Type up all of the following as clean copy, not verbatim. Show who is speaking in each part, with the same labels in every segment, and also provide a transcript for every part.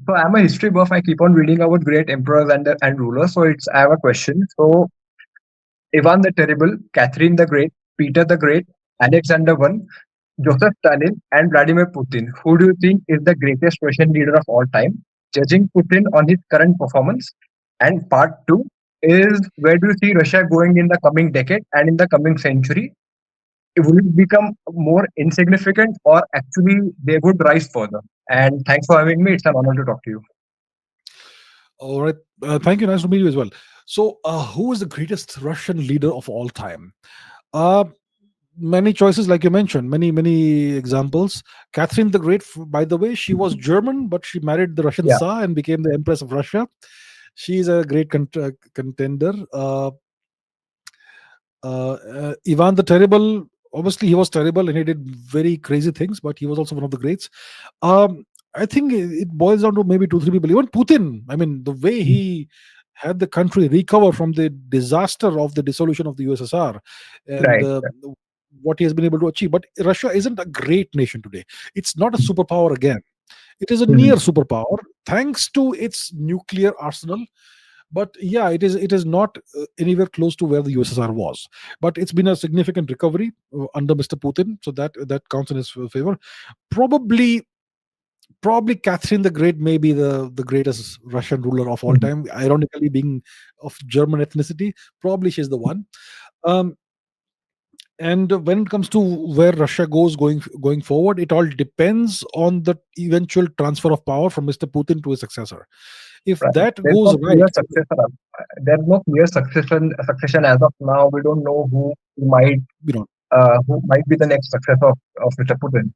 Speaker 1: So I'm a history buff. I keep on reading about great emperors and rulers. So it's I have a question. So Ivan the Terrible, Catherine the Great, Peter the Great, Alexander I, Joseph Stalin, and Vladimir Putin. Who do you think is the greatest Russian leader of all time? Judging Putin on his current performance. And part two is where do you see Russia going in the coming decade and in the coming century? Will it become more insignificant or actually they would rise further? And thanks for having me. It's an honor to talk to you.
Speaker 2: All right. Thank you. Nice to meet you as well. So, who is the greatest Russian leader of all time? Uh, Many choices, like you mentioned, many examples. Catherine the Great, by the way, she was German, but she married the Russian
Speaker 1: Yeah.
Speaker 2: Tsar and became the Empress of Russia. She's a great contender. Ivan the Terrible, obviously, he was terrible and he did very crazy things, but he was also one of the greats. Um, I think it boils down to maybe two, three people. Even Putin, I mean, the way he had the country recover from the disaster of the dissolution of the USSR and
Speaker 1: Right.
Speaker 2: what he has been able to achieve. But Russia isn't a great nation today. It's not a superpower again. It is a near
Speaker 1: Mhm.
Speaker 2: superpower thanks to its nuclear arsenal, but yeah, it is not anywhere close to where the USSR was. But it's been a significant recovery under Mr. Putin, so that counts in his favor. Probably, probably Catherine the Great may be the greatest Russian ruler of all
Speaker 1: Mhm.
Speaker 2: time. Ironically, being of German ethnicity, probably she's the one. Um, and when it comes to where Russia goes going forward, it all depends on the eventual transfer of power from Mr. Putin to his successor. If
Speaker 1: Right.
Speaker 2: that
Speaker 1: There's
Speaker 2: goes
Speaker 1: no
Speaker 2: right,
Speaker 1: clear successor. There's no clear succession as of now. We don't know
Speaker 2: we don't.
Speaker 1: who might be the next successor of Mr. Putin.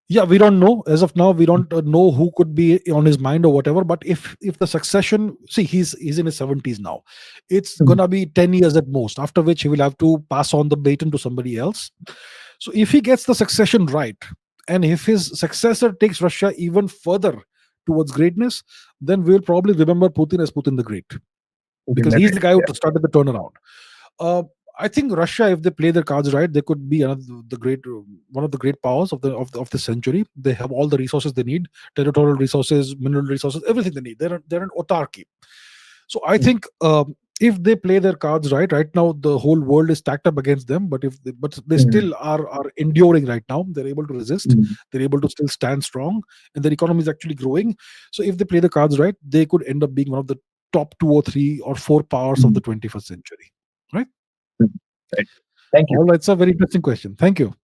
Speaker 2: Yeah, we don't know as of now. We don't know who could be on his mind or whatever. But if the succession, see, he's in his 70s now. It's
Speaker 1: Mhm.
Speaker 2: gonna be 10 years at most. After which he will have to pass on the baton to somebody else. So if he gets the succession right, and if his successor takes Russia even further towards greatness, then we'll probably remember Putin as Putin the Great,
Speaker 1: Putin
Speaker 2: because
Speaker 1: the
Speaker 2: he's the
Speaker 1: Great.
Speaker 2: guy who
Speaker 1: Yeah.
Speaker 2: started the turnaround. Uh, I think Russia, if they play their cards right, they could be one of the great powers of the century. They have all the resources they need: territorial resources, mineral resources, everything they need. They're an autarky. So I
Speaker 1: Mhm.
Speaker 2: think if they play their cards right, right now the whole world is stacked up against them. But they
Speaker 1: Mhm.
Speaker 2: still are enduring right now. They're able to resist.
Speaker 1: Mhm.
Speaker 2: They're able to still stand strong, and their economy is actually growing. So if they play the cards right, they could end up being one of the top two or three or four powers of the
Speaker 1: Mhm.
Speaker 2: 21st century. Right.
Speaker 1: Mhm. Right. Thank you.
Speaker 2: All right. It's a very interesting question. Thank you.